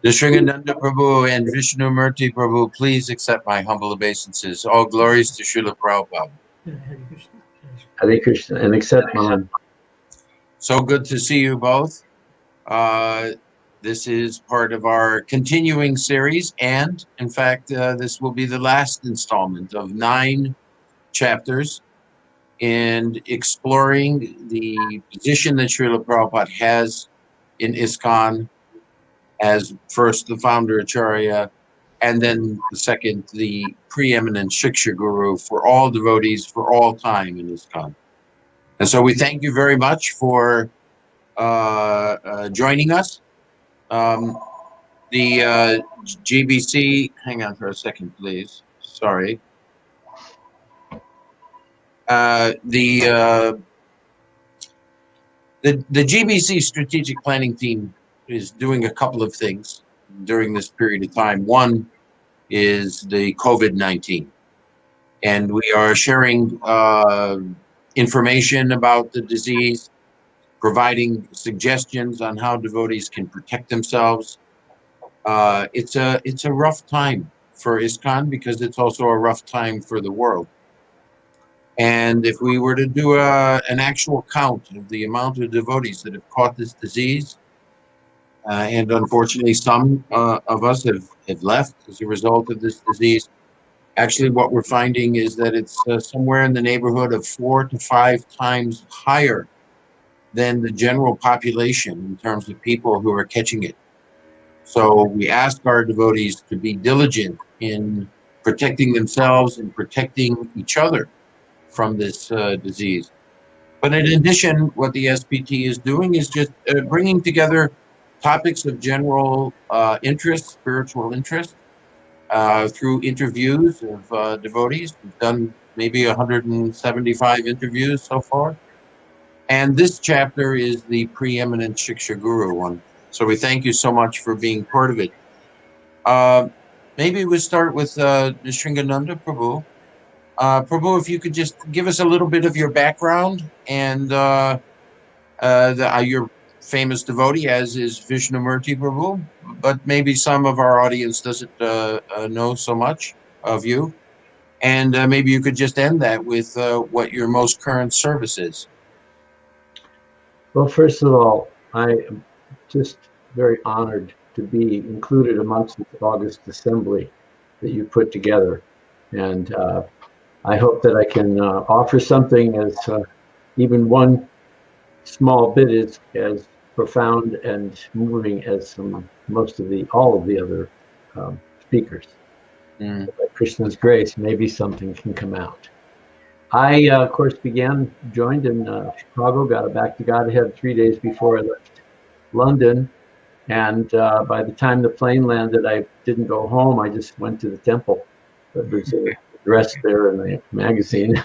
Nrsimhananda Prabhu and Vishnu Murti Prabhu, please accept my humble obeisances. All glories to Srila Prabhupada. Hare Krishna, and accept mine. So good to see you both. This is part of our continuing series, and in fact, this will be the last installment of 9 chapters in exploring the position that Srila Prabhupada has in ISKCON as first the founder Acharya, and then the second, the preeminent Siksha Guru for all devotees for all time in ISKCON. And so we thank you very much for joining us. The GBC, hang on for a second, please. Sorry. The GBC strategic planning team is doing a couple of things during this period of time. One is the COVID-19, and we are sharing information about the disease, providing suggestions on how devotees can protect themselves. It's a rough time for ISKCON because it's also a rough time for the world. And if we were to do an actual count of the amount of devotees that have caught this disease, and unfortunately some of us have left as a result of this disease, actually what we're finding is that it's somewhere in the neighborhood of 4 to 5 times higher than the general population in terms of people who are catching it. So we ask our devotees to be diligent in protecting themselves and protecting each other from this disease. But in addition, what the SPT is doing is just bringing together topics of general interest, spiritual interest, through interviews of devotees. We've done maybe 175 interviews so far. And this chapter is the preeminent Siksha Guru one. So we thank you so much for being part of it. Maybe we'll start with Nrsimhananda Prabhu. Prabhu, if you could just give us a little bit of your background and your famous devotee, as is Vishnu Murti Prabhu, but maybe some of our audience doesn't know so much of you. And maybe you could just end that with what your most current service is. Well, first of all, I am just very honored to be included amongst the August Assembly that you put together. And I hope that I can offer something as even one small bit is as profound and moving as all of the other speakers. By Krishna's grace, maybe something can come out. I, of course, joined in Chicago, got a Back to Godhead 3 days before I left London. And by the time the plane landed, I didn't go home. I just went to the temple. There was a address there in the magazine.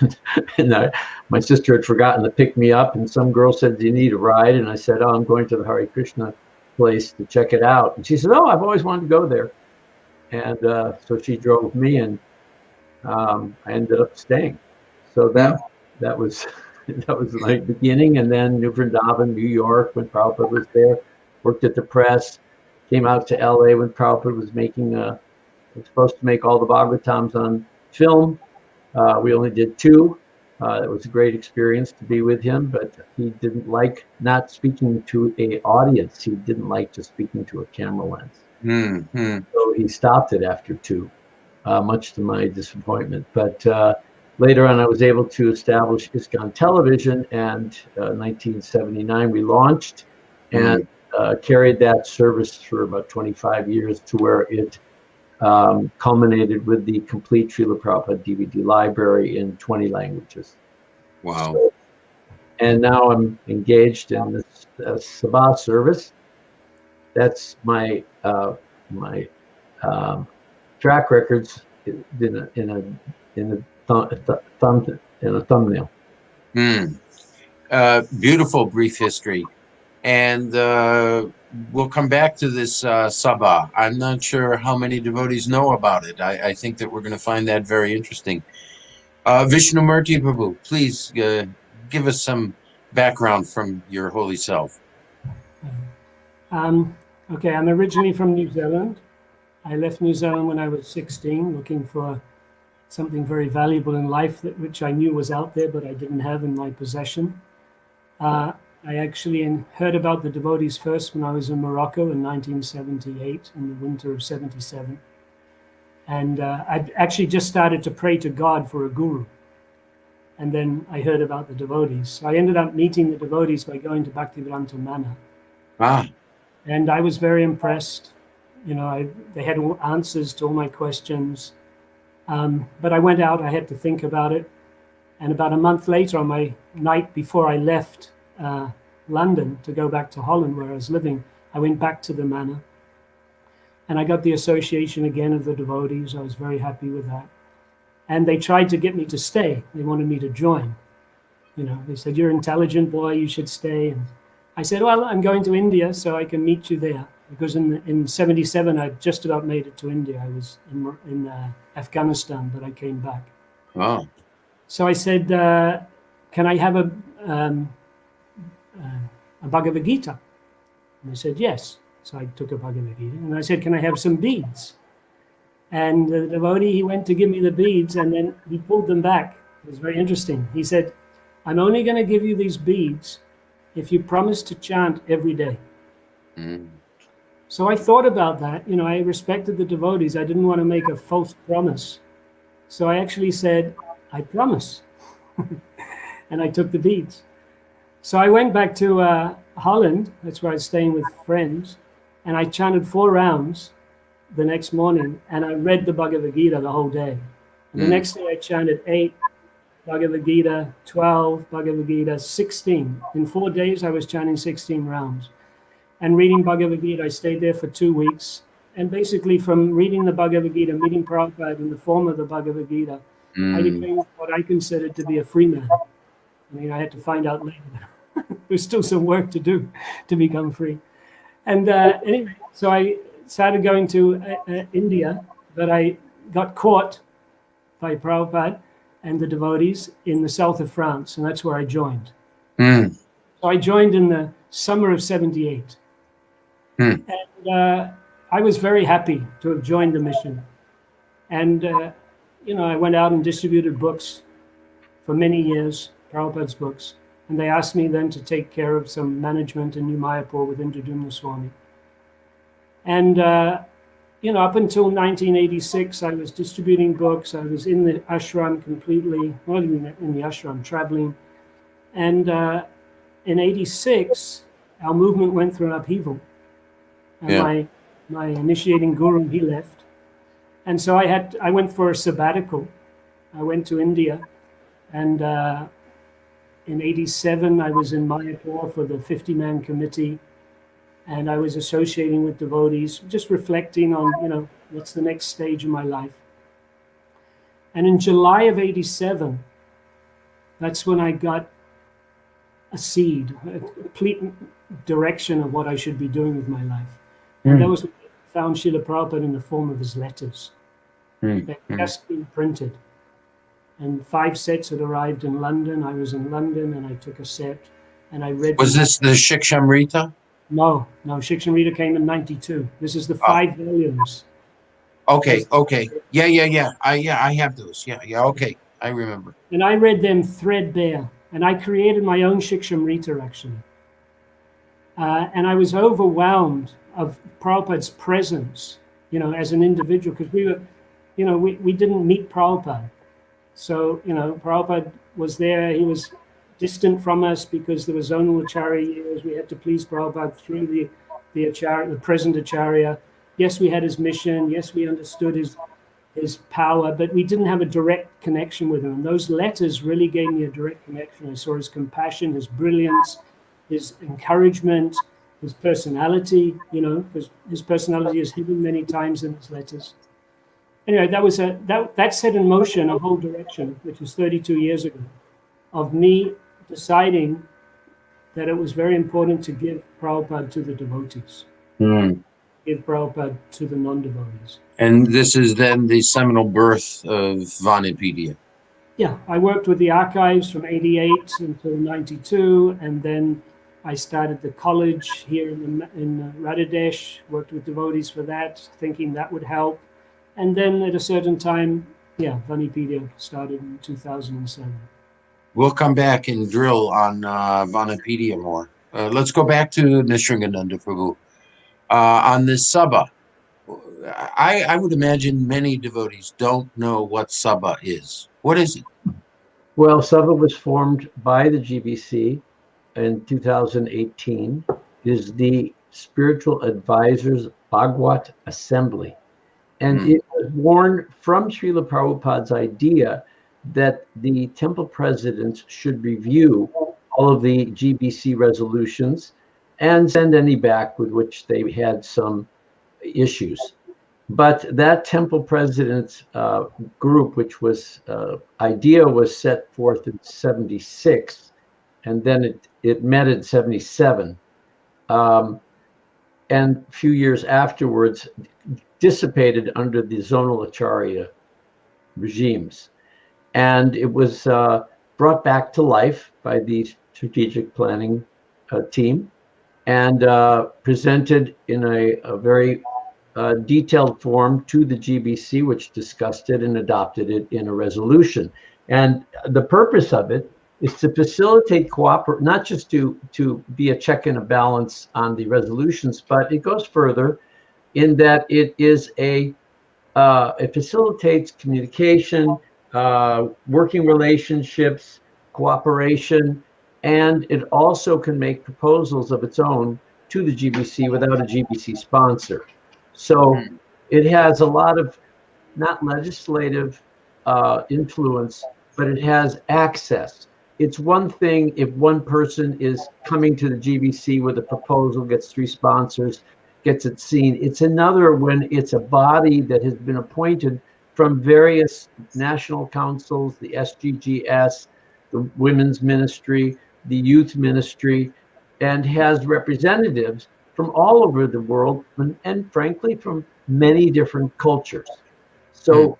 And my sister had forgotten to pick me up. And some girl said, "Do you need a ride?" And I said, "Oh, I'm going to the Hare Krishna place to check it out." And she said, "Oh, I've always wanted to go there." And so she drove me, and I ended up staying. So that was my beginning. And then New Vrindavan, New York, when Prabhupada was there, worked at the press, came out to LA when Prabhupada was was supposed to make all the Bhagavatams on film. We only did 2. It was a great experience to be with him, but he didn't like not speaking to an audience. He didn't like just speaking to a camera lens. So he stopped it after 2, much to my disappointment. But later on, I was able to establish ISKCON Television, and 1979 we launched and carried that service for about 25 years to where it culminated with the complete Srila Prabhupada DVD library in 20 languages. Wow. So, and now I'm engaged in this Sabha service. That's my track records in a thumbnail. Beautiful brief history. And we'll come back to this Sabha. I'm not sure how many devotees know about it. I think that we're going to find that very interesting. Vishnu Murti Prabhu, please give us some background from your holy self. Okay, I'm originally from New Zealand. I left New Zealand when I was 16, looking for something very valuable in life which I knew was out there, but I didn't have in my possession. I actually heard about the devotees first when I was in Morocco in 1978, in the winter of 77. And I'd actually just started to pray to God for a guru. And then I heard about the devotees. So I ended up meeting the devotees by going to Bhaktivedanta Manor. Ah, And I was very impressed. You know, they had answers to all my questions. But I went out, I had to think about it. And about a month later, on my night before I left London to go back to Holland, where I was living, I went back to the manor. And I got the association again of the devotees. I was very happy with that. And they tried to get me to stay. They wanted me to join. You know, they said, "You're an intelligent boy, you should stay." And I said, "Well, I'm going to India, so I can meet you there." Because in 77, I just about made it to India. I was in Afghanistan, but I came back. oh, So I said, "Can I have a Bhagavad Gita?" And they said, "Yes." So I took a Bhagavad Gita. And I said, "Can I have some beads?" And the devotee, he went to give me the beads, and then he pulled them back. It was very interesting. He said, "I'm only going to give you these beads if you promise to chant every day." mm, So I thought about that. You know, I respected the devotees. I didn't want to make a false promise. So I actually said, "I promise." And I took the beads. So I went back to Holland. That's where I was staying with friends. And I chanted 4 rounds the next morning. And I read the Bhagavad Gita the whole day. And the next day I chanted 8 Bhagavad Gita, 12 Bhagavad Gita, 16. In 4 days, I was chanting 16 rounds. And reading Bhagavad Gita, I stayed there for 2 weeks. And basically from reading the Bhagavad Gita, meeting Prabhupada in the form of the Bhagavad Gita, I became what I considered to be a free man. I mean, I had to find out later. There's still some work to do to become free. And anyway, so I started going to India, but I got caught by Prabhupada and the devotees in the south of France, and that's where I joined. mm, So I joined in the summer of 78. mm. And I was very happy to have joined the mission. And, you know, I went out and distributed books for many years, Prabhupada's books. And they asked me then to take care of some management in New Mayapur with Indradumna Swami. And, you know, up until 1986, I was distributing books. I was in the ashram completely, not even in the ashram, traveling. And in 86, our movement went through an upheaval. And Yeah. my initiating guru, he left. And so I went for a sabbatical. I went to India. And in 87, I was in Mayapur for the 50-man committee. And I was associating with devotees, just reflecting on, you know, what's the next stage of my life. And in July of 87, that's when I got a seed, a complete direction of what I should be doing with my life. And that was when I found Srila Prabhupada in the form of his letters. They had just been printed. And 5 sets had arrived in London. I was in London and I took a set and I read. Was this the Shikshamrita? No, Shikshamrita came in 92. This is the 5 volumes. Okay. Yeah. I have those. Yeah. Okay. I remember. And I read them threadbare. And I created my own Shikshamrita, actually. And I was overwhelmed of Prabhupada's presence, you know, as an individual, because we were, you know, we didn't meet Prabhupada. So, you know, Prabhupada was there. He was distant from us because there was zonal acharya years. We had to please Prabhupada through the acharya, the present acharya. Yes, we had his mission. Yes, we understood his power, but we didn't have a direct connection with him. And those letters really gave me a direct connection. I saw his compassion, his brilliance, his encouragement, his personality, you know, because his personality is hidden many times in his letters. Anyway, that set in motion a whole direction, which was 32 years ago, of me deciding that it was very important to give Prabhupada to the devotees, give Prabhupada to the non-devotees. And this is then the seminal birth of Vanipedia. Yeah, I worked with the archives from 88 until 92, and then I started the college here in Radhadesh, worked with devotees for that, thinking that would help. And then at a certain time, yeah, Vanipedia started in 2007. We'll come back and drill on Vanapedia more. Let's go back to Nrsimhananda Prabhu. On this Sabha, I would imagine many devotees don't know what Sabha is. What is it? Well, Sabha was formed by the GBC in 2018. It is the Spiritual Advisors Bhagwat Assembly. And it was born from Srila Prabhupada's idea that the temple presidents should review all of the GBC resolutions and send any back with which they had some issues. But that temple president's group, which was idea was set forth in 76, and then it met in 77. And a few years afterwards, dissipated under the zonal acharya regimes. And it was brought back to life by the strategic planning team and presented in a very detailed form to the GBC, which discussed it and adopted it in a resolution. And the purpose of it is to facilitate cooperation, not just to be a check and a balance on the resolutions, but it goes further in that it facilitates communication, working relationships, cooperation, and it also can make proposals of its own to the GBC without a GBC sponsor. So it has a lot of not legislative influence, but it has access. It's one thing if one person is coming to the GBC with a proposal, gets 3 sponsors, gets it seen. It's another when it's a body that has been appointed from various national councils, the SGGS, the Women's Ministry, the Youth Ministry, and has representatives from all over the world and frankly from many different cultures. So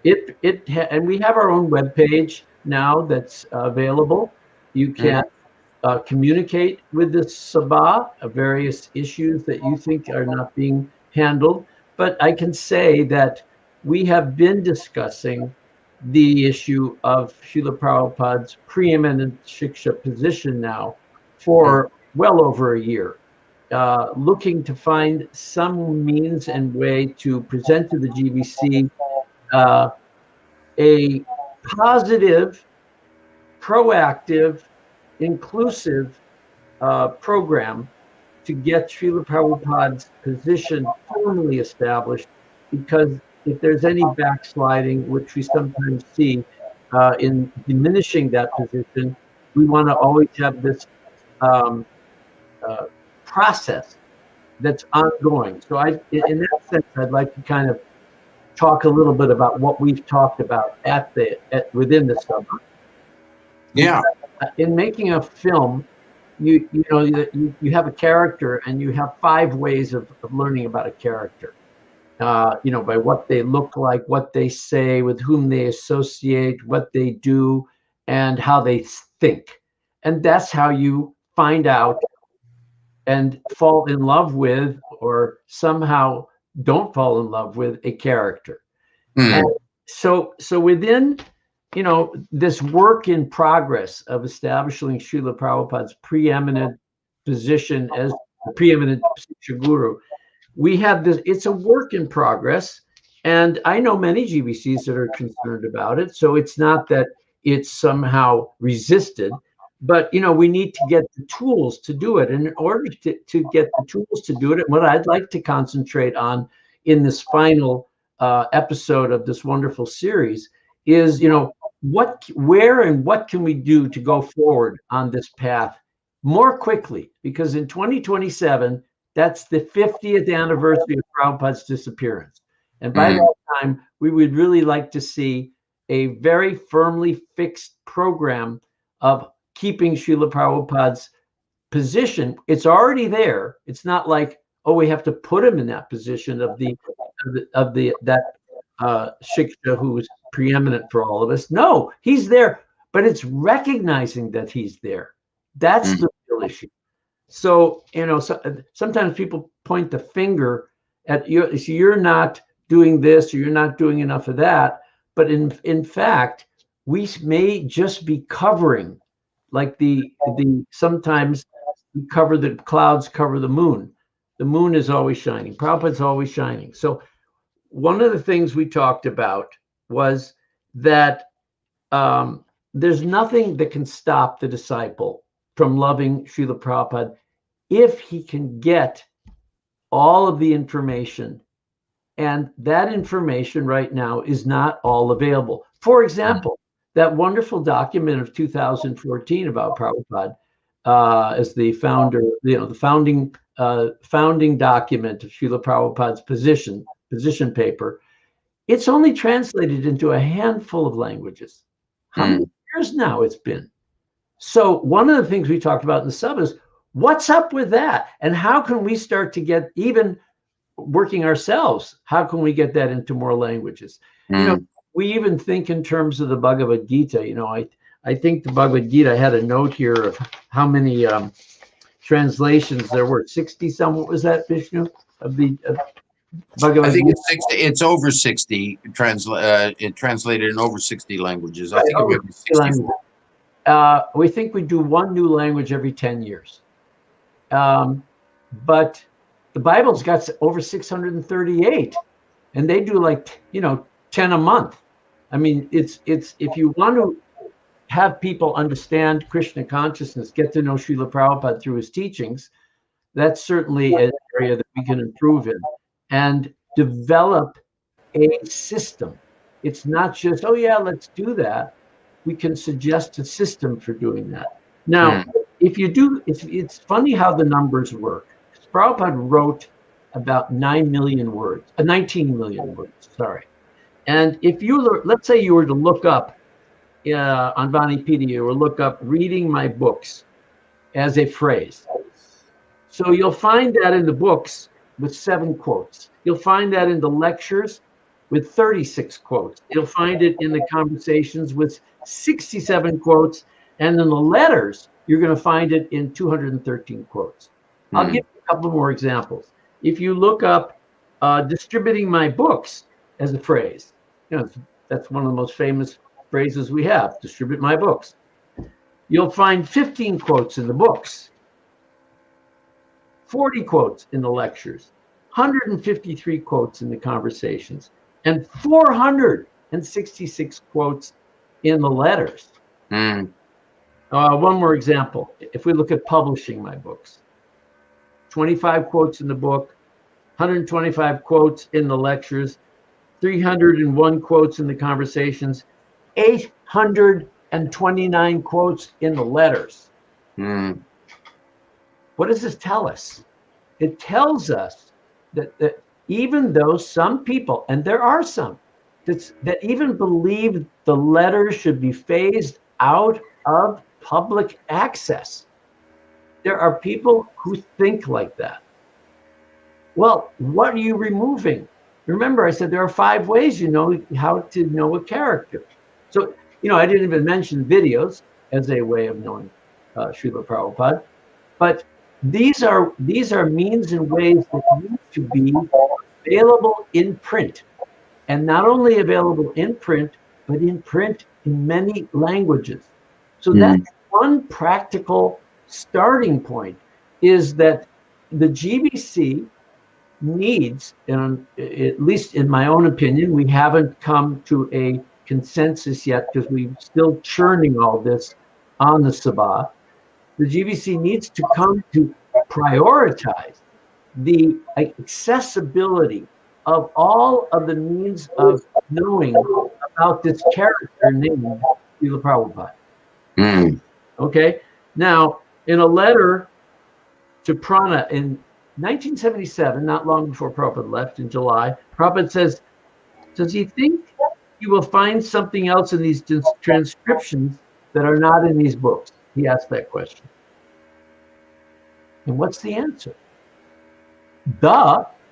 and we have our own webpage now that's available. You can communicate with the Sabha, various issues that you think are not being handled. But I can say that we have been discussing the issue of Srila Prabhupada's preeminent Siksha position now for well over a year, looking to find some means and way to present to the GBC a positive, proactive, inclusive program to get Srila Prabhupada's position firmly established, because if there's any backsliding, which we sometimes see in diminishing that position, we want to always have this process that's ongoing. So in that sense, I'd like to kind of talk a little bit about what we've talked about within the Sabha. Yeah. In making a film, you have a character and you have 5 ways of learning about a character. By what they look like, what they say, with whom they associate, what they do, and how they think. And that's how you find out and fall in love with, or somehow don't fall in love with, a character. And so within this work in progress of establishing Srila Prabhupada's preeminent position as the preeminent Siksha Guru, we have this, it's a work in progress. And I know many GBCs that are concerned about it. So it's not that it's somehow resisted, but we need to get the tools to do it. And in order to get the tools to do it, what I'd like to concentrate on in this final episode of this wonderful series is, where and what can we do to go forward on this path more quickly? Because in 2027, that's the 50th anniversary of Prabhupada's disappearance. And by that time, we would really like to see a very firmly fixed program of keeping Srila Prabhupada's position. It's already there. It's not like, oh, we have to put him in that position of that Siksha who is preeminent for all of us. No, he's there, but it's recognizing that he's there. That's the real issue. So, sometimes people point the finger at you. So you're not doing this, or you're not doing enough of that. But in fact, we may just be covering, like the sometimes we cover the clouds, cover the moon. The moon is always shining. Prabhupada's always shining. So one of the things we talked about was that there's nothing that can stop the disciple from loving Srila Prabhupada if he can get all of the information. And that information right now is not all available. For example, that wonderful document of 2014 about Prabhupada as the founder, the founding document of Srila Prabhupada's position paper. It's only translated into a handful of languages. How many years now it's been? So one of the things we talked about in the sub is what's up with that? And how can we start to get, even working ourselves, how can we get that into more languages? We even think in terms of the Bhagavad Gita. I think the Bhagavad Gita, I had a note here of how many translations there were. 60 some. What was that, Vishnu? Of the Bhagavad I think Gita? it's over 60 it translated in over 60 languages. I think it would be 64. We think we do one new language every 10 years. But the Bible's got over 638, and they do like 10 a month. I mean, it's if you want to have people understand Krishna consciousness, get to know Srila Prabhupada through his teachings, that's certainly an area that we can improve in and develop a system. It's not just, oh yeah, let's do that. We can suggest a system for doing that. Now, it's funny how the numbers work. Prabhupada wrote about 19 million words, sorry. And if let's say you were to look up on Vanipedia or look up reading my books as a phrase. So you'll find that in the books with 7 quotes. You'll find that in the lectures with 36 quotes. You'll find it in the conversations with 67 quotes. And in the letters, you're going to find it in 213 quotes. I'll give you a couple more examples. If you look up distributing my books as a phrase, that's one of the most famous phrases we have, distribute my books. You'll find 15 quotes in the books, 40 quotes in the lectures, 153 quotes in the conversations, and 466 quotes in the letters. One more example. If we look at publishing my books, 25 quotes in the book, 125 quotes in the lectures, 301 quotes in the conversations, 829 quotes in the letters. What does this tell us? It tells us that even though some people, and there are some, that even believe the letters should be phased out of public access, there are people who think like that. Well, what are you removing? Remember, I said there are 5 ways you know how to know a character. So, I didn't even mention videos as a way of knowing Srila Prabhupada, but these are means and ways that need to be available in print, and not only available in print, but in print in many languages. So that's one practical starting point, is that the GBC needs, and at least in my own opinion, we haven't come to a consensus yet because we're still churning all this on the Sabha. The GBC needs to come to prioritize the accessibility of all of the means of knowing about this character named Srila Prabhupada. Okay, now in a letter to Prana in 1977, not long before Prabhupada left in July, Prabhupada says, does he think you will find something else in these transcriptions that are not in these books? He asked that question. And what's the answer?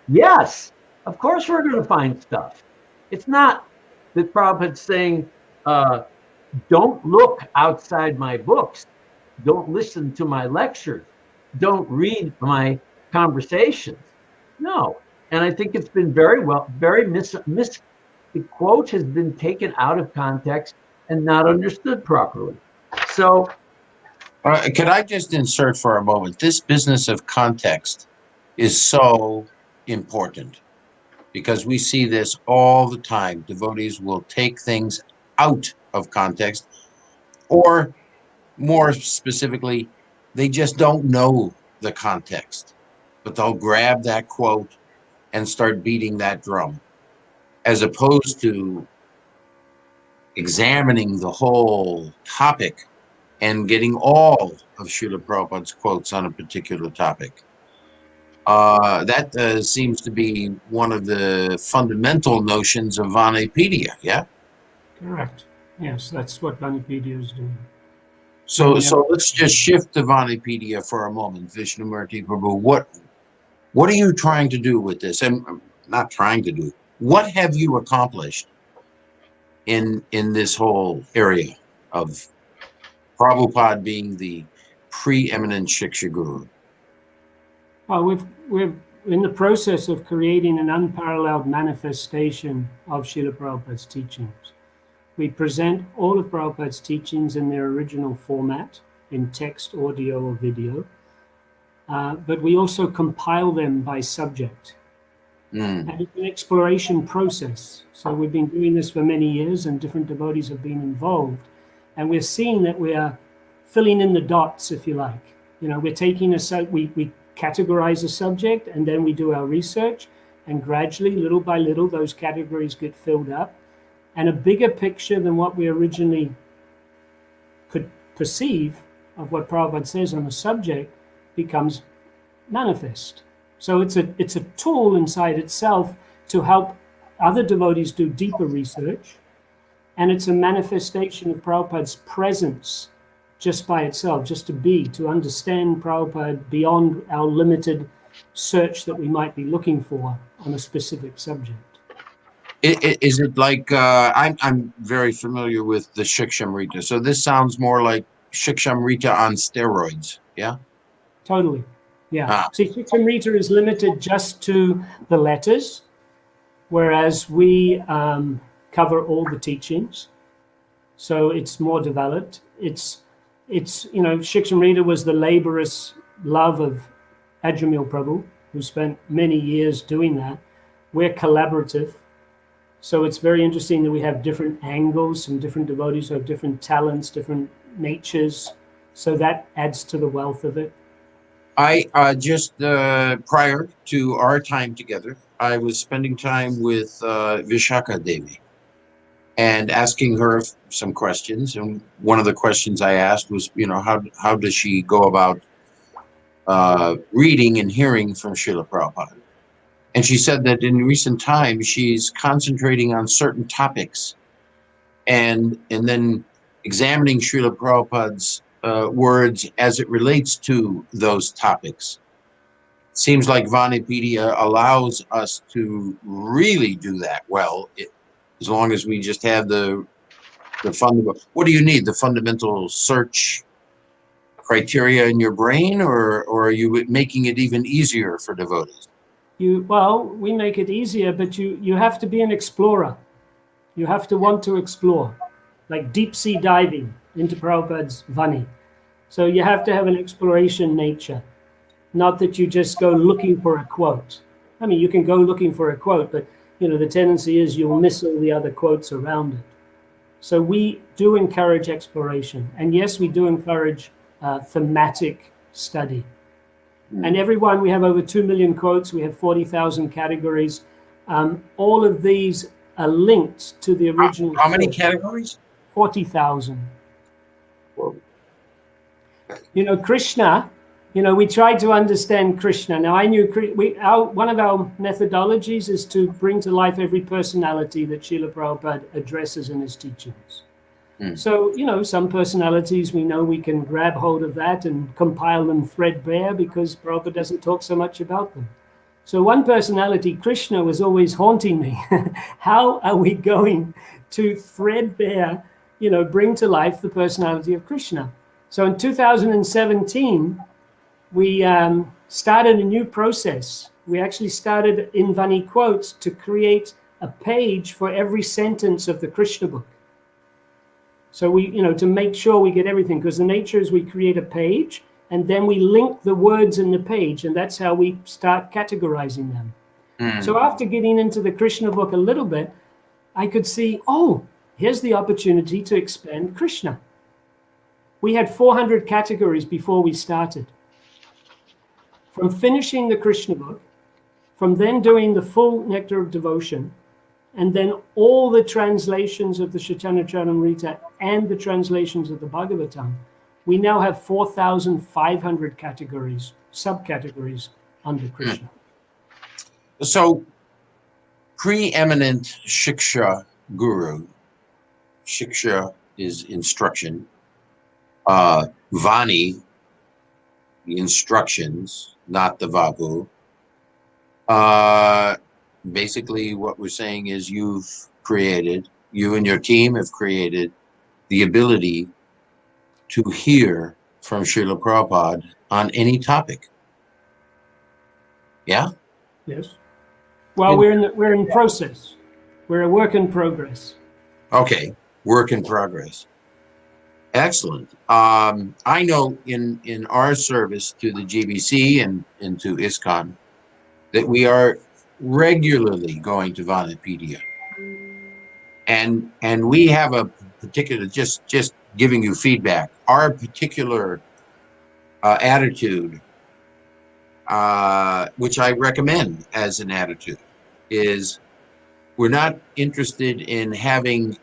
Yes, of course we're going to find stuff. It's not that Prabhupada's saying, don't look outside my books. Don't listen to my lectures. don't read my conversations. No. And I think it's been very the quote has been taken out of context and not understood properly. So, could I just insert for a moment? This business of context is so important because we see this all the time. Devotees will take things out of context, or more specifically, they just don't know the context, but they'll grab that quote and start beating that drum, as opposed to examining the whole topic and getting all of Srila Prabhupada's quotes on a particular topic. That seems to be one of the fundamental notions of Vanapedia, yeah? Correct. Yes, that's what Vanapedia is doing. So let's just shift to Vanapedia for a moment, Vishnumurti Prabhu. What are you trying to do with this? And not trying to do. What have you accomplished in this whole area of Prabhupada being the preeminent Siksha Guru? Well, we're in the process of creating an unparalleled manifestation of Srila Prabhupada's teachings. We present all of Prabhupada's teachings in their original format, in text, audio, or video, but we also compile them by subject. And it's an exploration process. So we've been doing this for many years, and different devotees have been involved. And we're seeing that we are filling in the dots, if you like. You know, we're taking we categorize a subject, and then we do our research, and gradually, little by little, those categories get filled up. And a bigger picture than what we originally could perceive of what Prabhupada says on the subject becomes manifest. So it's a tool inside itself to help other devotees do deeper research, and it's a manifestation of Prabhupada's presence just by itself, just to understand Prabhupada beyond our limited search that we might be looking for on a specific subject. Is it like, I'm very familiar with the Shikshamrita, so this sounds more like Shikshamrita on steroids, yeah? Totally, yeah. See, Shikshamrita is limited just to the letters, whereas we cover all the teachings, so it's more developed. It's Shikshamrita was the laborious love of Ajamil Prabhu, who spent many years doing that. We're collaborative. So it's very interesting that we have different angles, some different devotees who have different talents, different natures. So that adds to the wealth of it. I just prior to our time together, I was spending time with Vishaka Devi and asking her some questions. And one of the questions I asked was, how does she go about reading and hearing from Srila Prabhupada? And she said that in recent times, she's concentrating on certain topics and then examining Srila Prabhupada's words as it relates to those topics. Seems like Vanapedia allows us to really do that well, as long as we just have the fundamental. What do you need? The fundamental search criteria in your brain, or are you making it even easier for devotees? We make it easier, but you have to be an explorer. You have to want to explore, like deep sea diving into Prabhupada's Vani. So you have to have an exploration nature, not that you just go looking for a quote. I mean, you can go looking for a quote, but the tendency is you'll miss all the other quotes around it. So we do encourage exploration, and yes, we do encourage thematic study. And everyone, we have over 2 million quotes, we have 40,000 categories. All of these are linked to the original. How many categories? 40,000. Krishna, we tried to understand Krishna. Now, I knew one of our methodologies is to bring to life every personality that Srila Prabhupada addresses in his teachings. So, some personalities we know we can grab hold of that and compile them threadbare because Prabhupada doesn't talk so much about them. So one personality, Krishna, was always haunting me. How are we going to threadbare, bring to life the personality of Krishna? So in 2017, we started a new process. We actually started in Vani Quotes to create a page for every sentence of the Krishna book. So we, to make sure we get everything, because the nature is we create a page and then we link the words in the page, and that's how we start categorizing them. So after getting into the Krishna book a little bit, I could see, oh, here's the opportunity to expand Krishna. We had 400 categories before we started. From finishing the Krishna book, from then doing the full Nectar of Devotion, and then all the translations of the Chaitanya Charitamrita and the translations of the Bhagavatam, we now have 4,500 categories, subcategories under Krishna. So, preeminent Siksha guru, Siksha is instruction, Vani, the instructions, not the Vapu. Basically, what we're saying is you and your team have created the ability to hear from Srila Prabhupada on any topic. Yeah? Yes. Well, we're in process. We're a work in progress. Okay, work in progress. Excellent. I know in our service to the GBC and to ISKCON that we are regularly going to Vanapedia. And we have a particular, just giving you feedback, our particular attitude, which I recommend as an attitude, is we're not interested in having,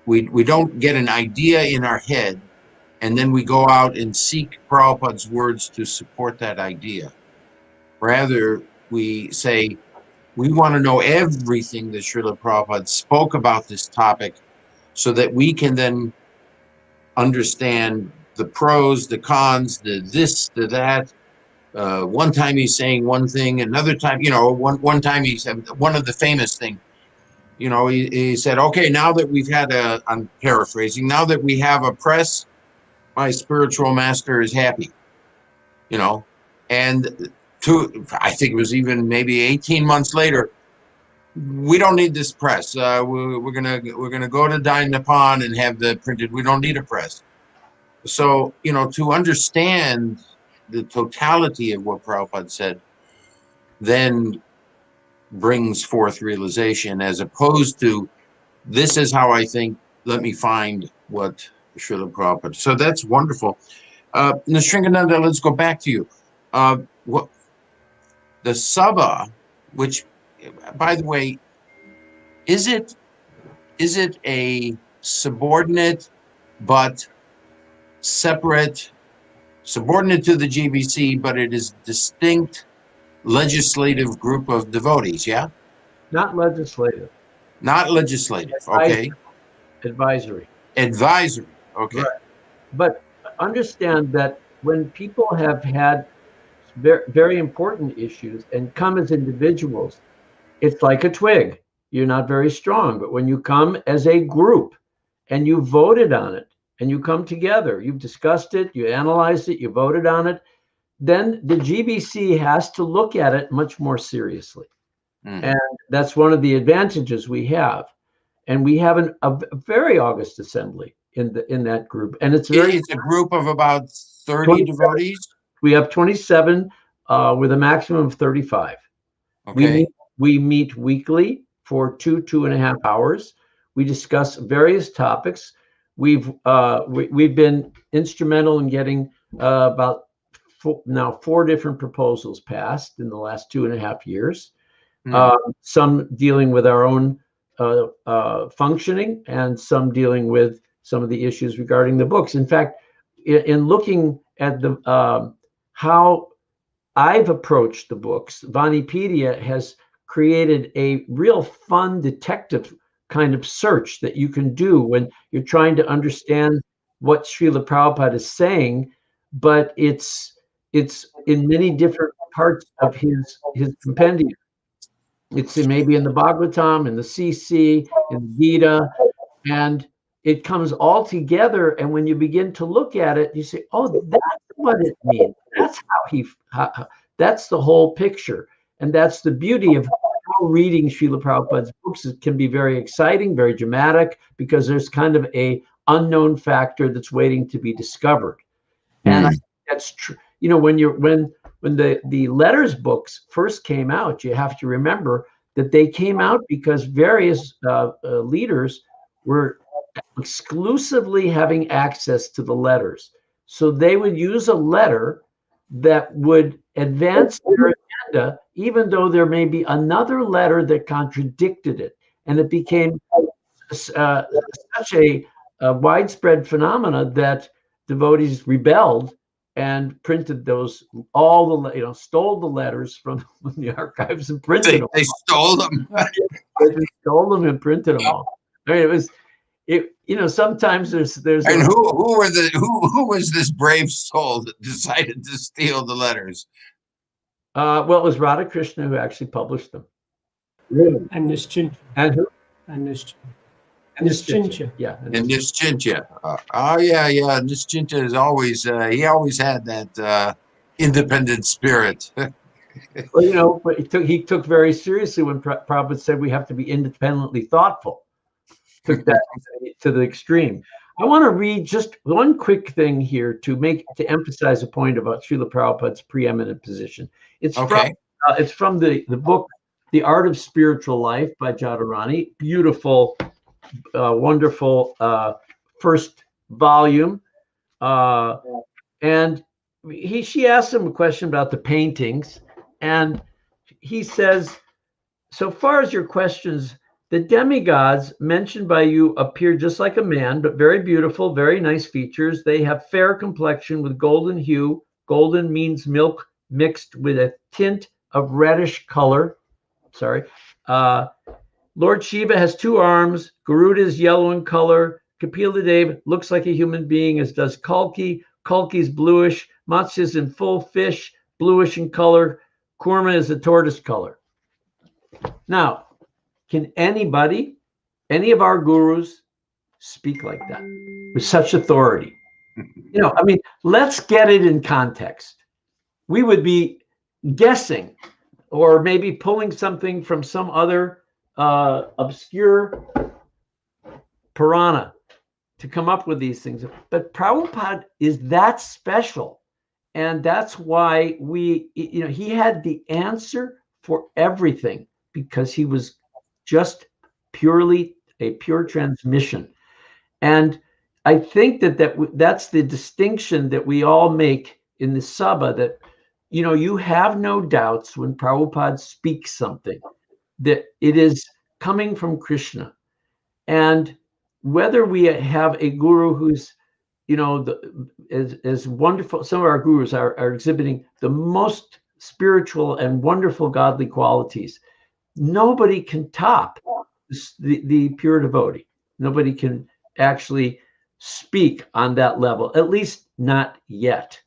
we don't get an idea in our head and then we go out and seek Prabhupada's words to support that idea. Rather, we say, we want to know everything that Srila Prabhupada spoke about this topic so that we can then understand the pros, the cons, the this, the that. One time he's saying one thing, another time, one time he said, one of the famous things, he said, okay, now that we've had I'm paraphrasing, now that we have a press, my spiritual master is happy, and I think it was even maybe 18 months later, we don't need this press. We're gonna go to Dine Nippon and have the printed. We don't need a press. So to understand the totality of what Prabhupada said, then brings forth realization, as opposed to this is how I think. Let me find what Srila Prabhupada. So that's wonderful. Nrsimhananda, let's go back to you. What the Sabha, which, by the way, is it a subordinate but separate, subordinate to the GBC, but it is distinct legislative group of devotees, yeah? Not legislative. Not legislative, okay. Advisory. Advisory, okay. Right. But understand that when people have had very, very important issues and come as individuals, it's like a twig. You're not very strong. But when you come as a group and you voted on it and you come together, you've discussed it, you analyzed it, you voted on it, then the GBC has to look at it much more seriously. And that's one of the advantages we have. And we have a very august assembly in that group. And it's a group of about 30 devotees? We have 27 with a maximum of 35. Okay. We meet weekly for 2.5 hours. We discuss various topics. We've been instrumental in getting about four different proposals passed in the last 2.5 years. Some dealing with our own functioning, and some dealing with some of the issues regarding the books. In fact, in looking at the how I've approached the books, Vanipedia has created a real fun detective kind of search that you can do when you're trying to understand what Srila Prabhupada is saying, but it's in many different parts of his compendium. It's maybe in the Bhagavatam, in the CC, in the Gita, and it comes all together. And when you begin to look at it, you say, oh, that's what it means. That's that's the whole picture. And that's the beauty of how reading Srila Prabhupada's books. It can be very exciting, very dramatic, because there's kind of a unknown factor that's waiting to be discovered. And I think that's true. You know, when the letters books first came out, you have to remember that they came out because various leaders were exclusively having access to the letters. So they would use a letter that would advance their agenda, even though there may be another letter that contradicted it. And it became such a widespread phenomena that devotees rebelled and printed those, stole the letters from the archives and printed them. They stole them. They stole them and printed them all. I mean, sometimes there's. And who was this brave soul that decided to steal the letters? Well, it was Radha Krishna who actually published them. Really? And Nischincha. And who? And Nischincha. Yeah. And Nischincha. Yeah. Nischincha is always, he always had that independent spirit. Well, but he took very seriously when Prabhupada said we have to be independently thoughtful. Took that to the extreme. I want to read just one quick thing here to emphasize a point about Srila Prabhupada's preeminent position. It's from the book The Art of Spiritual Life by Jadharani. Beautiful, wonderful first volume. And she asked him a question about the paintings, and he says, so far as your questions, the demigods mentioned by you appear just like a man, but very beautiful, very nice features. They have fair complexion with golden hue. Golden means milk mixed with a tint of reddish color. Lord Shiva has 2 arms. Garuda is yellow in color. Kapila Dev looks like a human being, as does Kalki. Kalki is bluish. Matsya is in full fish, bluish in color. Kurma is a tortoise color. Now, can anybody, any of our gurus, speak like that with such authority? Let's get it in context. We would be guessing or maybe pulling something from some other obscure Purana to come up with these things. But Prabhupada is that special. And that's why he had the answer for everything, because he was just purely a pure transmission. And I think that's the distinction that we all make in the Sabha, that, you have no doubts when Prabhupada speaks something, that it is coming from Krishna. And whether we have a guru who's, as wonderful, some of our gurus are exhibiting the most spiritual and wonderful godly qualities, nobody can top the pure devotee. Nobody can actually speak on that level, at least not yet.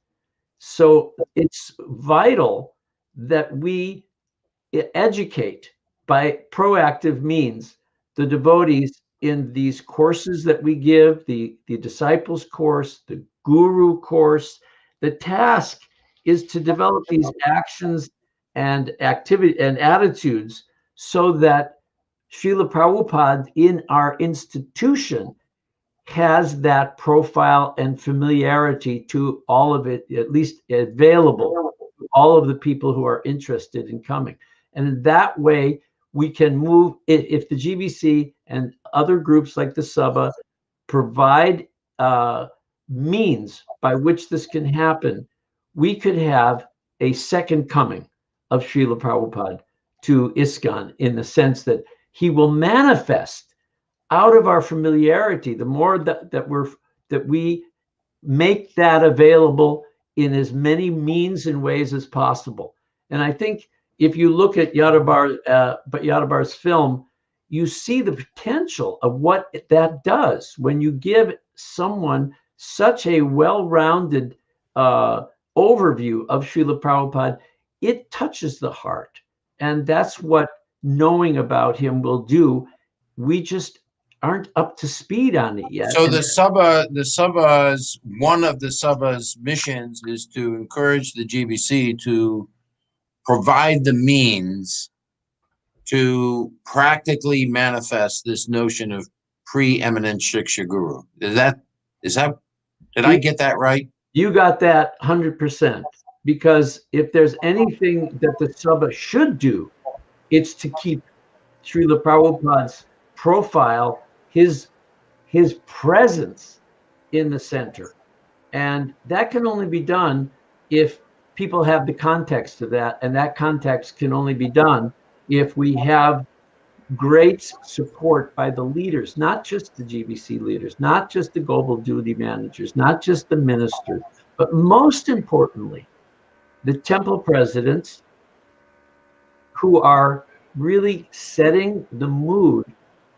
So it's vital that we educate by proactive means the devotees in these courses that we give, the disciples course, the guru course. The task is to develop these actions and activity and attitudes so that Srila Prabhupada in our institution has that profile and familiarity to all of it, at least available to all of the people who are interested in coming. And in that way, we can move, if the GBC and other groups like the Sabha provide means by which this can happen, we could have a second coming of Srila Prabhupada to ISKCON, in the sense that he will manifest out of our familiarity. The more that we make that available in as many means and ways as possible. And I think if you look at Yadabar's film, you see the potential of what that does when you give someone such a well-rounded overview of Srila Prabhupada. It touches the heart. And that's what knowing about him will do. We just aren't up to speed on it yet. So the Sabha's one of the Sabha's missions is to encourage the GBC to provide the means to practically manifest this notion of preeminent Siksha Guru. Did I get that right? You got that 100%. Because if there's anything that the Sabha should do, it's to keep Srila Prabhupada's profile, his presence in the center. And that can only be done if people have the context of that. And that context can only be done if we have great support by the leaders, not just the GBC leaders, not just the global duty managers, not just the ministers, but most importantly, the temple presidents who are really setting the mood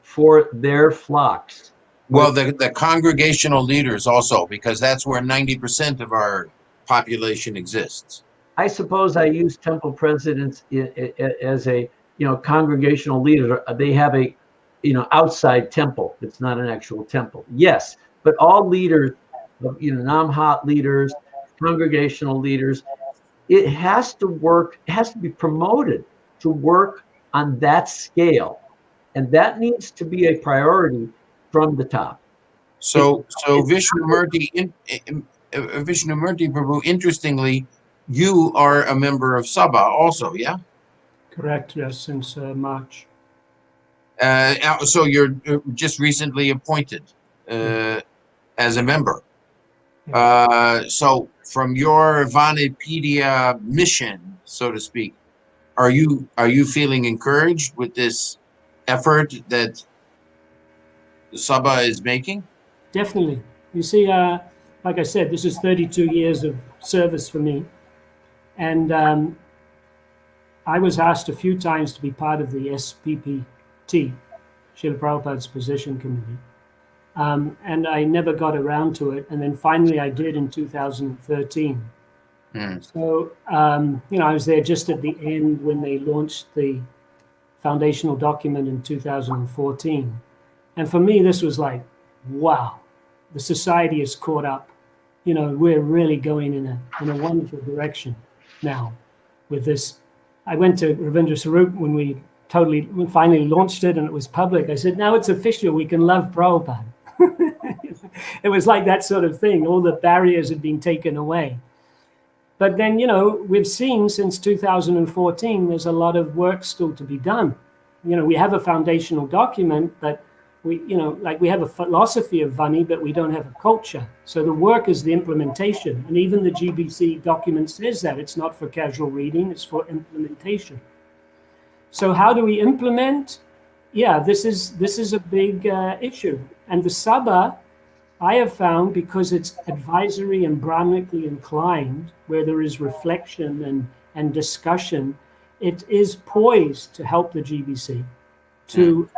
for their flocks. Well, the congregational leaders also, because that's where 90% of our population exists. I suppose I use temple presidents as a, congregational leader. They have a, outside temple. It's not an actual temple. Yes, but all leaders, Namhat leaders, congregational leaders, it has to work, it has to be promoted to work on that scale. And that needs to be a priority from the top. So Vishnu Murti Prabhu, interestingly, you are a member of Sabha also, yeah? Correct, yes, since March. So you're just recently appointed as a member. So from your Vanipedia mission, so to speak, are you feeling encouraged with this effort that the Sabha is making? Definitely. You see, like I said, this is 32 years of service for me. And I was asked a few times to be part of the SPPT, Srila Prabhupada's Position Committee. And I never got around to it. And then finally I did in 2013. So, I was there just at the end when they launched the foundational document in 2014. And for me, this was like, wow, the society is caught up. We're really going in a wonderful direction now with this. I went to Ravindra Sarup when we finally launched it and it was public. I said, now it's official, we can love Prabhupada. It was like that sort of thing. All the barriers had been taken away. But then, we've seen since 2014, there's a lot of work still to be done. We have a foundational document, but we have a philosophy of Vani, but we don't have a culture. So the work is the implementation. And even the GBC document says that it's not for casual reading, it's for implementation. So how do we implement? Yeah, this is a big issue. And the Sabha, I have found, because it's advisory and brahmanically inclined, where there is reflection and discussion, it is poised to help the GBC to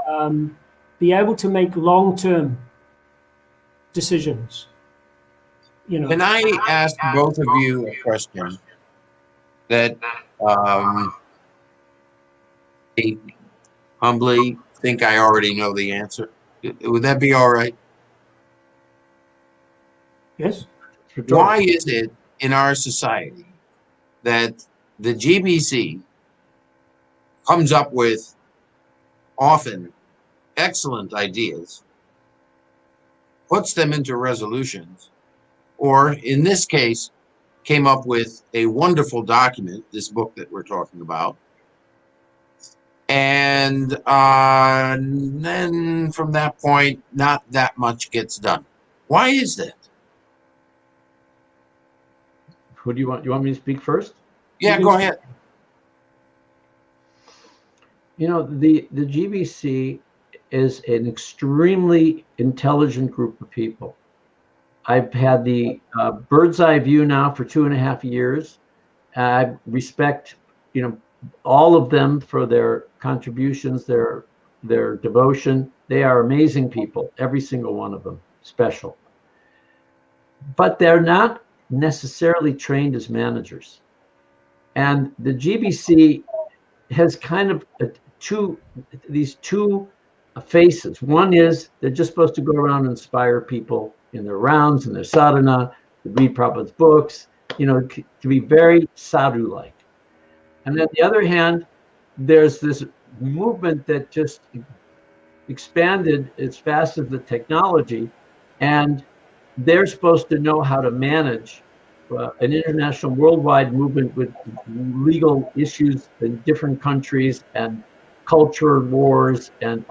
be able to make long-term decisions. Can I ask both of you a question that I humbly think I already know the answer? Would that be all right? Yes. Why is it in our society that the GBC comes up with often excellent ideas, puts them into resolutions, or in this case, came up with a wonderful document, this book that we're talking about, and then from that point, not that much gets done? Why is that? Who do you want? You want me to speak first? Yeah, go ahead. The GBC is an extremely intelligent group of people. I've had the bird's eye view now for 2.5 years. I respect, all of them for their contributions, their devotion. They are amazing people, every single one of them, special. But they're not necessarily trained as managers. And the GBC has kind of these two phases. One is they're just supposed to go around and inspire people in their rounds, in their sadhana, to read Prabhupada's books, to be very sadhu-like. And on the other hand, there's this movement that just expanded as fast as the technology, and they're supposed to know how to manage an international worldwide movement with legal issues in different countries and culture wars and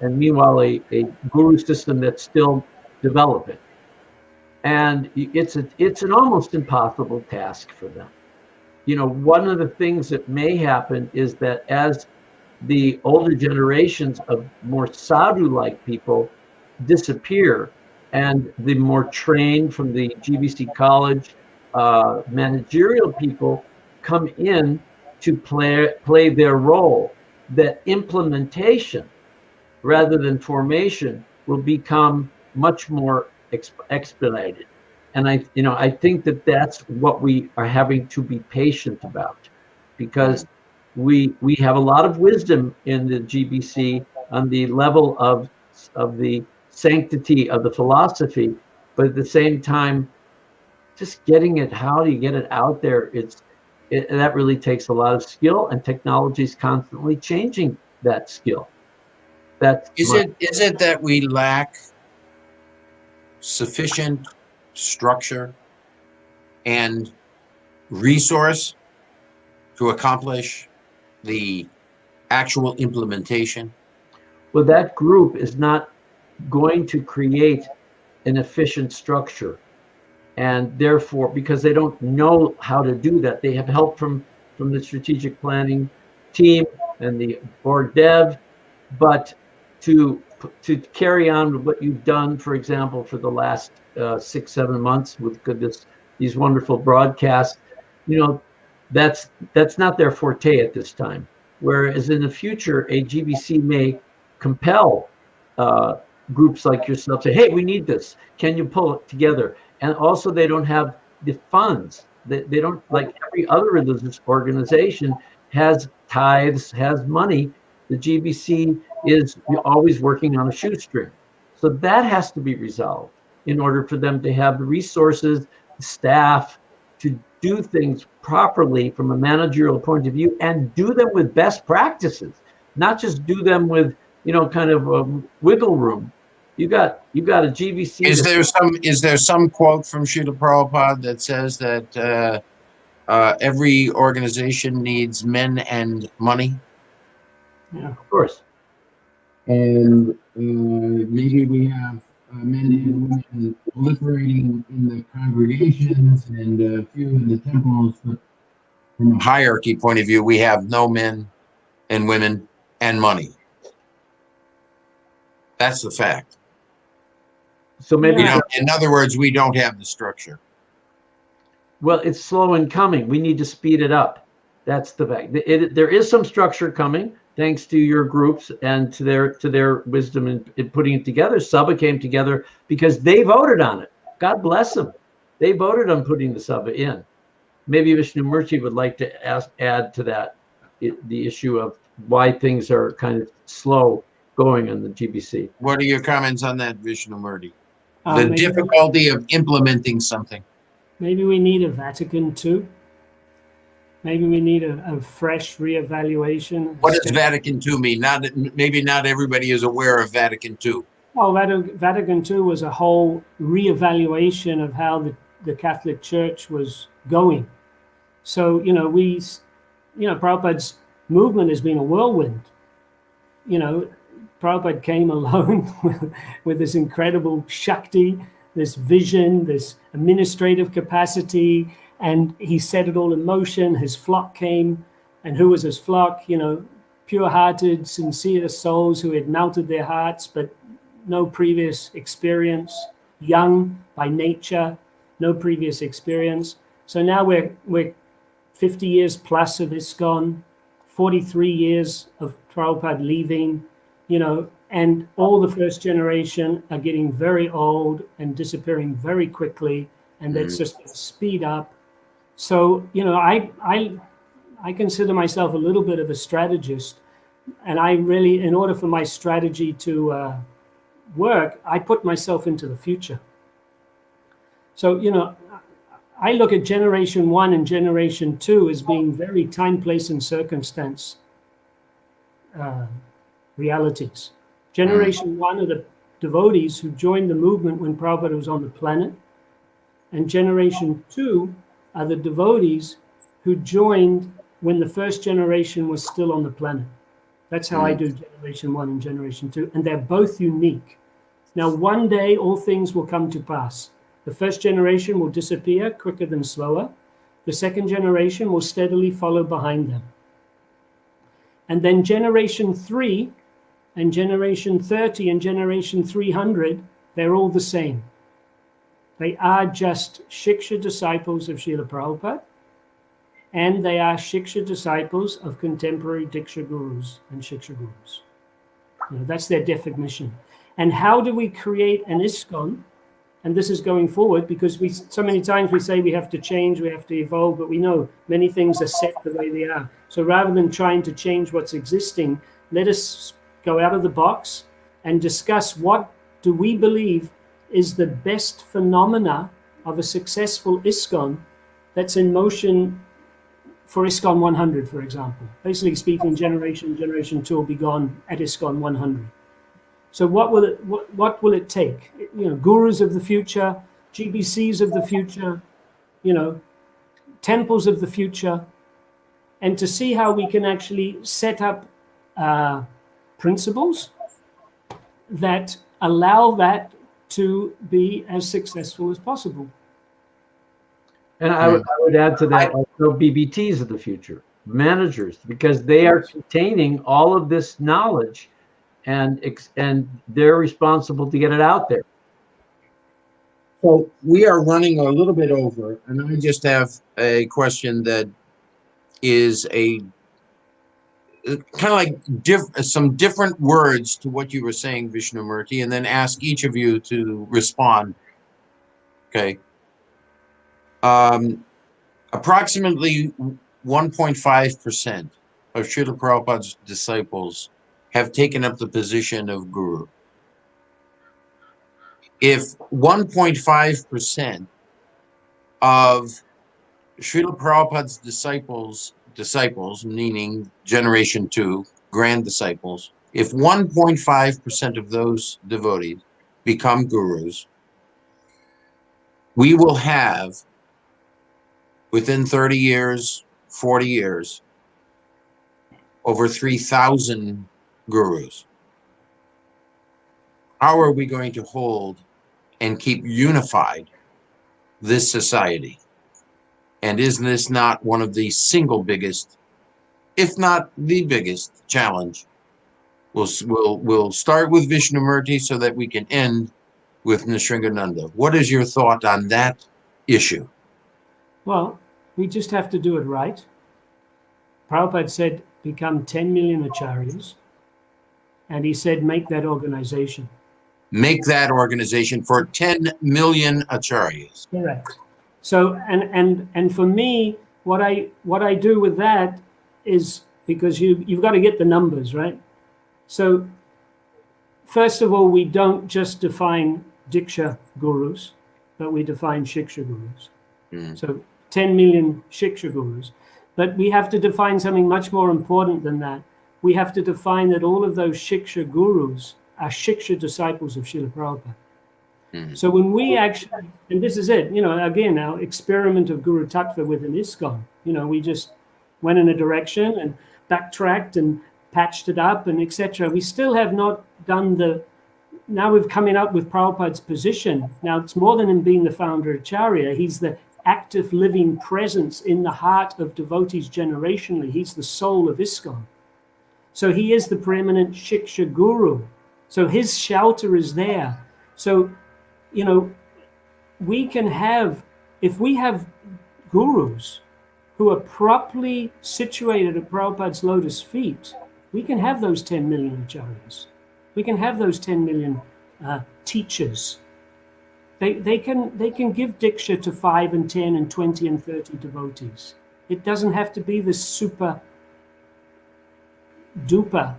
meanwhile a guru system that's still developing. And it's an almost impossible task for them. One of the things that may happen is that as the older generations of more sadhu-like people disappear, and the more trained from the GBC college managerial people come in to play their role, that implementation rather than formation will become much more expedited. And I think that that's what we are having to be patient about, because we have a lot of wisdom in the GBC on the level of the sanctity of the philosophy, but at the same time, just getting it, how do you get it out there? That really takes a lot of skill, and technology is constantly changing that skill. Is it that we lack sufficient structure and resource to accomplish the actual implementation? Well, that group is not going to create an efficient structure, and therefore, because they don't know how to do that, they have help from the strategic planning team and the board dev, but to carry on with what you've done, for example, for the last 6-7 months with these wonderful broadcasts, that's not their forte at this time. Whereas in the future, a GBC may compel groups like yourself, say, hey, we need this. Can you pull it together? And also, they don't have the funds. They don't, like every other religious organization has tithes, has money. The GBC is always working on a shoestring. So that has to be resolved in order for them to have the resources, the staff, to do things properly from a managerial point of view, and do them with best practices, not just do them with kind of a wiggle room. You got a GBC. Is there some quote from Srila Prabhupada that says that every organization needs men and money? Yeah, of course. And maybe we have men and women proliferating in the congregations and a few in the temples, but from a hierarchy point of view, we have no men and women and money. That's the fact. So maybe, in other words, we don't have the structure. Well, it's slow in coming. We need to speed it up. That's the fact. There is some structure coming, thanks to your groups and to their wisdom in putting it together. Sabha came together because they voted on it. God bless them. They voted on putting the Sabha in. Maybe Vishnu Murti would like to add to that the issue of why things are kind of slow going on the GBC. What are your comments on that, Vishnu Murti? The difficulty of implementing something. Maybe we need a Vatican II. Maybe we need a fresh reevaluation. What does Vatican II mean? Maybe not everybody is aware of Vatican II. Oh, Vatican II was a whole reevaluation of how the Catholic Church was going. So, Prabhupada's movement has been a whirlwind. Prabhupada came alone with this incredible Shakti, this vision, this administrative capacity, and he set it all in motion. His flock came, and who was his flock? Pure-hearted, sincere souls who had melted their hearts, but no previous experience, young by nature, no previous experience. So now we're 50 years plus of ISKCON, 43 years of Prabhupada leaving, and all the first generation are getting very old and disappearing very quickly, and that's just speed up. So, I consider myself a little bit of a strategist, And I really, in order for my strategy to work, I put myself into the future. So, I look at generation 1 and generation 2 as being very time, place, and circumstance realities. Generation 1 are the devotees who joined the movement when Prabhupada was on the planet. And generation 2 are the devotees who joined when the first generation was still on the planet. That's how I do generation 1 and generation 2. And they're both unique. Now, one day, all things will come to pass. The first generation will disappear quicker than slower. The second generation will steadily follow behind them. And then generation 3 and generation 30 and generation 300, they're all the same. They are just Siksha disciples of Srila Prabhupada, and they are Siksha disciples of contemporary Diksha gurus and Siksha gurus. That's their definition. And how do we create an ISKCON? And this is going forward, because so many times we say we have to change, we have to evolve, but we know many things are set the way they are. So rather than trying to change what's existing, let us go out of the box and discuss what do we believe is the best phenomena of a successful ISKCON that's in motion for ISKCON 100, for example. Basically speaking, generation 2 will be gone at ISKCON 100. So what will it take? Gurus of the future, GBCs of the future, temples of the future, and to see how we can actually set up principles that allow that to be as successful as possible. And I would add to that also BBTs of the future, managers, because they are containing all of this knowledge, and they're responsible to get it out there. So we are running a little bit over, and I just have a question that is a kind of like some different words to what you were saying, Vishnu Murti, and then ask each of you to respond. Okay. Approximately 1.5% of Srila Prabhupada's disciples have taken up the position of guru. If 1.5% of Srila Prabhupada's disciples, meaning generation 2, grand disciples, if 1.5% of those devotees become gurus, we will have, within 30 years, 40 years, over 3,000 gurus. How are we going to hold and keep unified this society? And isn't this not one of the single biggest, if not the biggest, challenge? We'll start with Vishnu Murti so that we can end with Nrsimhananda. What is your thought on that issue? Well, we just have to do it right. Prabhupada said, become 10 million acharyas. And he said, make that organization. Make that organization for 10 million acharyas. Correct. So, and for me, what I do with that is, because you've got to get the numbers, right? So, first of all, we don't just define Diksha gurus, but we define Siksha gurus. So 10 million Siksha gurus. But we have to define something much more important than that. We have to define that all of those Siksha gurus are Siksha disciples of Srila Prabhupada. So when we actually, and this is it, again, our experiment of Guru Tattva with an ISKCON, we just went in a direction and backtracked and patched it up and etc. We still have not done now we've coming up with Prabhupada's position. Now it's more than him being the founder of Acharya. He's the active living presence in the heart of devotees generationally. He's the soul of ISKCON. So he is the preeminent Siksha guru. So his shelter is there. So, we can have, if we have gurus who are properly situated at Prabhupada's lotus feet, we can have those 10 million acharyas. We can have those 10 million teachers. They can give Diksha to 5 and 10 and 20 and 30 devotees. It doesn't have to be this super dupa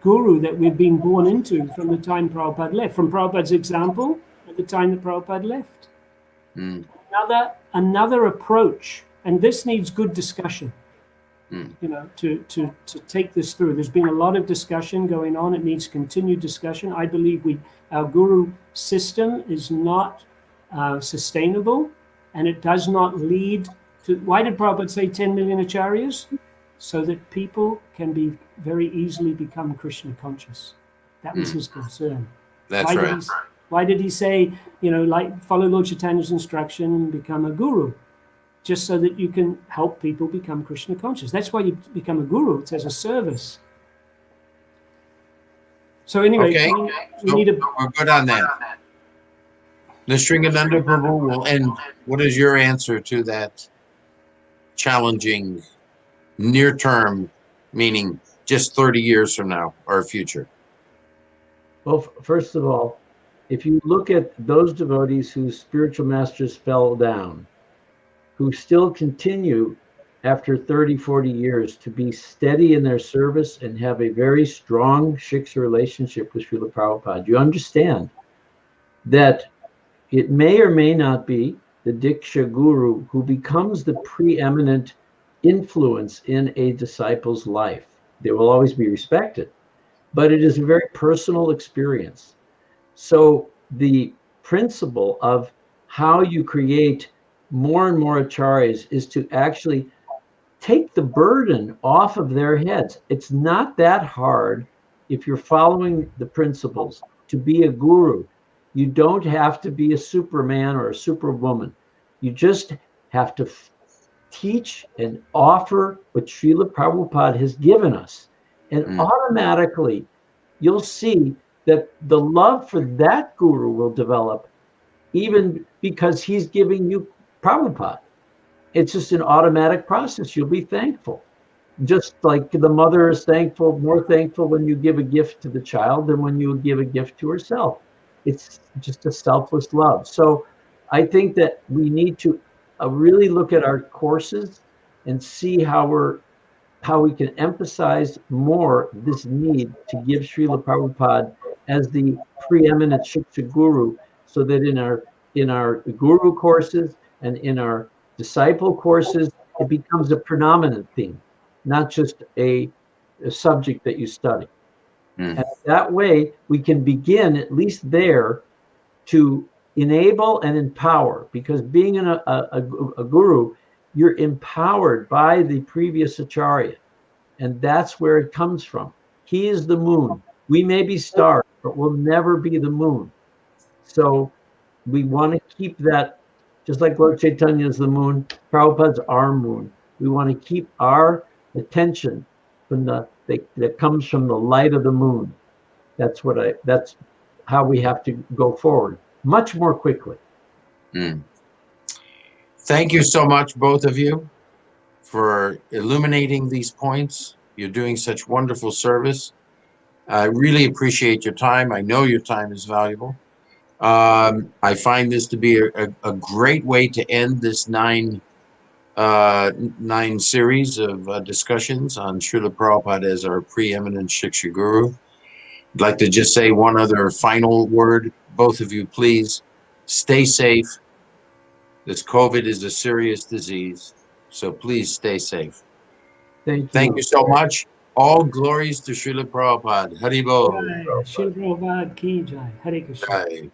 guru that we've been born into from the time Prabhupada left, from Prabhupada's example at the time that Prabhupada left. Mm. Another approach, and this needs good discussion, Mm. you know, to take this through. There's been a lot of discussion going on. It needs continued discussion. I believe our guru system is not sustainable, and it does not lead to. Why did Prabhupada say 10 million acharyas? So that people can be very easily become Krishna conscious. That was his concern. That's right. Why did he say, you know, like follow Lord Chaitanya's instruction and become a guru? Just so that you can help people become Krishna conscious. That's why you become a guru. It's as a service. So anyway, Okay, we need a. we're good on that. Nrsimhananda Prabhu will end. What is your answer to that challenging near term, meaning just 30 years from now, our future? Well, first of all, if you look at those devotees whose spiritual masters fell down, who still continue after 30, 40 years to be steady in their service and have a very strong Siksha relationship with Srila Prabhupada, you understand that it may or may not be the Diksha Guru who becomes the preeminent influence in a disciple's life. They will always be respected, but it is a very personal experience. So the principle of how you create more and more acharyas is to actually take the burden off of their heads. It's not that hard if you're following the principles to be a guru. You don't have to be a superman or a superwoman. You just have to teach and offer what Srila Prabhupada has given us. And automatically, you'll see that the love for that guru will develop, even because he's giving you Prabhupada. It's just an automatic process. You'll be thankful. Just like the mother is thankful, more thankful when you give a gift to the child than when you give a gift to herself. It's just a selfless love. So I think that we need to really look at our courses and see how we can emphasize more this need to give Srila Prabhupada as the preeminent Shiksha Guru, so that in our guru courses and in our disciple courses, it becomes a predominant theme, not just a subject that you study. And that way, we can begin at least there to enable and empower, because being a guru, you're empowered by the previous acharya. And that's where it comes from. He is the moon. We may be stars, but we'll never be the moon. So we want to keep that, just like Lord Chaitanya is the moon, Prabhupada's our moon. We want to keep our attention from that comes from the light of the moon. That's how we have to go forward much more quickly. Thank you so much, both of you, for illuminating these points. You're doing such wonderful service. I really appreciate your time. I know your time is valuable. I find this to be a great way to end this nine series of discussions on Srila Prabhupada as our preeminent Shiksha Guru. I'd like to just say one other final word. Both of you, please stay safe. This COVID is a serious disease, so please stay safe. Thank you so much. All glories to Srila Prabhupada. Hari Bol. Srila Prabhupada ki jai. Hare Krishna. Jai.